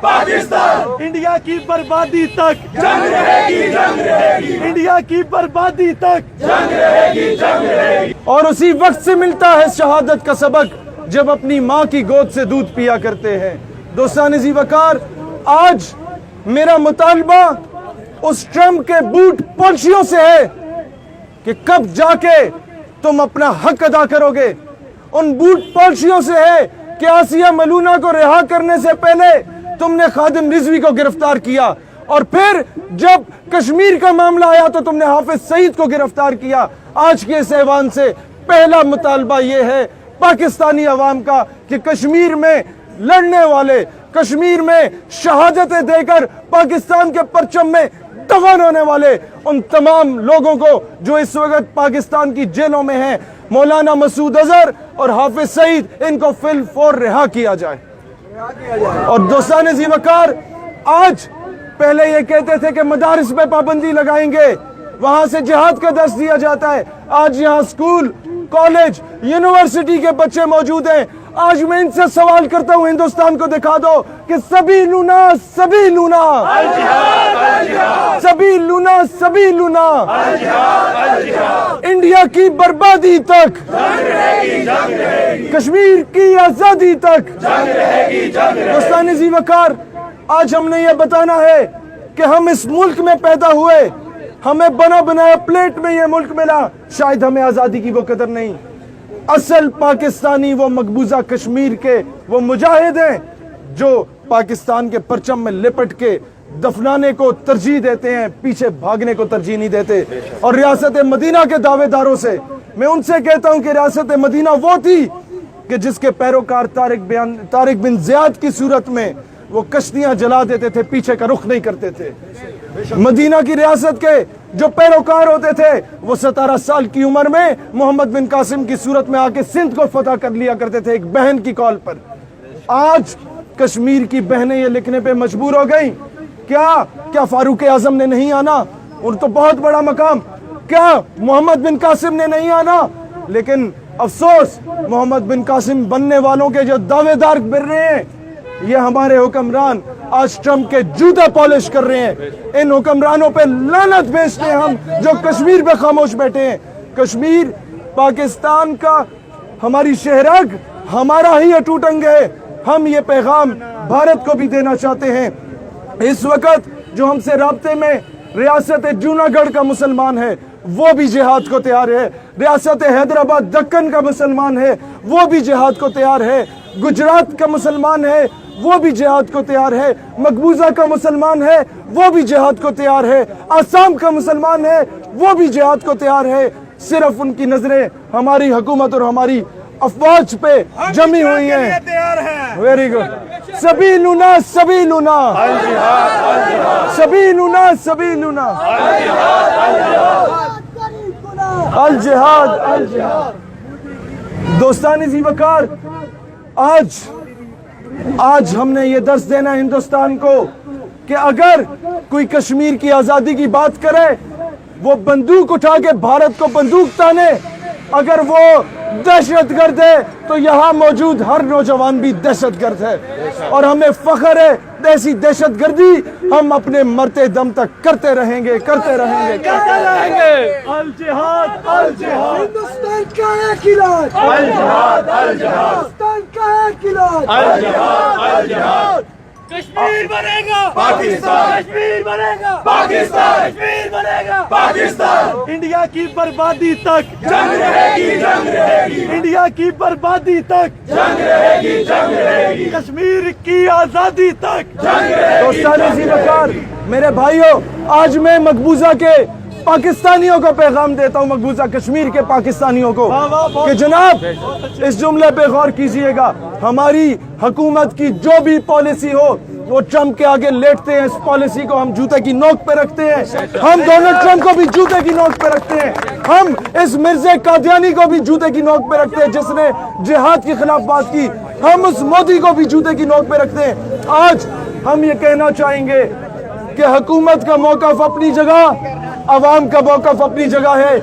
Pakistan India की बर्बादी तक जंग रहेगी, जंग रहेगी, इंडिया की बर्बादी तक जंग रहेगी, जंग रहेगी। और उसी वक्त से मिलता है शहादत का सबक जब अपनी माँ की गोद से दूध पिया करते हैं। दोस्तान ज़ी वकार, आज मेरा मुतालबा उस ट्रम्प के बूट पॉलिसियों से है कि कब जाके तुम अपना हक अदा करोगे। उन बूट पॉलिसियों से है कि आसिया मलूना को रिहा करने से पहले तुमने खादिम रिजवी को गिरफ्तार किया, और फिर जब कश्मीर का मामला आया तो तुमने हाफिज सईद को गिरफ्तार किया। आज के इस ऐवान से पहला मुतालबा ये है पाकिस्तानी अवाम का कि कश्मीर में लड़ने वाले, कश्मीर में शहादतें देकर पाकिस्तान के परचम में दफन होने वाले उन तमाम लोगों को जो इस वक्त पाकिस्तान की जेलों में हैं, मौलाना मसूद अजहर और हाफिज सईद, इनको फिल फौर रिहा किया जाए। और दोस्तान ज़ी वकार, आज पहले ये कहते थे कि मदारिस पे पाबंदी लगाएंगे, वहां से जिहाद का दर्स दिया जाता है। आज यहाँ स्कूल, कॉलेज, यूनिवर्सिटी के बच्चे मौजूद हैं। आज मैं इनसे सवाल करता हूँ, हिंदुस्तान को दिखा दो कि सभी लूना, सभी लूना, सभी लूना, सभी लूना, इंडिया की बर्बादी तक, कश्मीर की आजादी तक। दोस्तान ज़ी वकार, आज हमने ये बताना है कि हम इस मुल्क में पैदा हुए, हमें बना बनाया प्लेट में ये मुल्क मिला, शायद हमें आजादी की वो कदर नहीं। असल पाकिस्तानी वो मकबूजा कश्मीर के वो मुजाहिद हैं जो पाकिस्तान के परचम में लिपट के दफनाने को तरजीह देते हैं, पीछे भागने को तरजीह नहीं देते। और रियासत मदीना के दावेदारों से मैं उनसे कहता हूं कि रियासत मदीना वो थी कि जिसके पैरोकार तारिक बिन ज़ियाद की सूरत में वो कश्तियां जला देते थे, पीछे का रुख नहीं करते थे। मदीना की रियासत के जो पैरोकार होते थे वो 17 साल की उम्र में मोहम्मद बिन कासिम की सूरत में आके सिंध को फतह कर लिया करते थे एक बहन की कॉल पर। आज कश्मीर की बहनें ये लिखने पे मजबूर हो गई, क्या फारूक आजम ने नहीं आना, उन तो बहुत बड़ा मकाम, क्या मोहम्मद बिन कासिम ने नहीं आना। लेकिन अफसोस, मोहम्मद बिन कासिम बनने वालों के जो दावेदार बिर रहे हैं, ये हमारे हुक्मरान आज ट्रम्प के जूते पॉलिश कर रहे हैं। इन हुक्मरानों पे लानत भेजते हैं हम जो कश्मीर पे खामोश बैठे हैं। कश्मीर पाकिस्तान का हमारी शहरग, हमारा ही अटूट अंग है। हम ये पैगाम भारत को भी देना चाहते हैं। इस वक्त जो हमसे राब्ते में रियासत जूनागढ़ का मुसलमान है वो भी जिहाद को तैयार है, रियासत हैदराबाद दक्कन का मुसलमान है वो भी जिहाद को तैयार है, गुजरात का मुसलमान है वो भी जिहाद को तैयार है, मकबूजा का मुसलमान है वो भी जिहाद को तैयार है, आसाम का मुसलमान है वो भी जिहाद को तैयार है। सिर्फ उनकी नजरें हमारी हुकूमत और हमारी अफवाज पे जमी हुई हैं। Very good. सभी लूना, सभी लूना, सभी लूना, सभी लूना, अल जिहाद, अल जिहाद। दोस्तान ज़ी वकार, आज हमने ये दर्स देना हिंदुस्तान को कि अगर कोई कश्मीर की आजादी की बात करे, वो बंदूक उठा के भारत को बंदूक ताने, अगर वो दहशतगर्द है तो यहाँ मौजूद हर नौजवान भी दहशतगर्द है। और हमें फख्र है ऐसी दहशतगर्दी हम अपने मरते दम तक करते रहेंगे, करते रहेंगे, करते रहेंगे। अल जिहाद, अल जिहाद, हिंदुस्तान का एक इलाज, अल जिहाद, अल जिहाद, हिंदुस्तान का एक इलाज, अल जिहाद, अल जिहाद। कश्मीर बनेगा पाकिस्तान, कश्मीर बनेगा पाकिस्तान, कश्मीर बनेगा पाकिस्तान। इंडिया की बर्बादी तक जंग रहेगी, जंग रहेगी, इंडिया की बर्बादी तक, जंग रहेगी, जंग रहेगी, कश्मीर की आजादी तक, जंग रहेगी। दोस्तान ज़ी वकार, मेरे भाइयों, आज मैं मकबूजा के पाकिस्तानियों को पैगाम देता हूं, मकबूजा कश्मीर के पाकिस्तानियों को, कि जनाब इस जुमले पे गौर कीजिएगा। हमारी हुकूमत की जो भी पॉलिसी हो वो ट्रम्प के आगे लेटते हैं, इस पॉलिसी को हम जूते की नोक पे रखते हैं। हम डोनाल्ड ट्रम्प को भी जूते की नोक पे रखते हैं। हम इस मिर्ज़ा कादियानी को भी जूते की नोक पे रखते हैं जिसने जिहाद के खिलाफ बात की। हम उस मोदी को भी जूते की नोक पे रखते हैं। आज हम ये कहना चाहेंगे कि हुकूमत का मौक़िफ़ अपनी जगह, अवाम का मौक़िफ़ अपनी जगह है।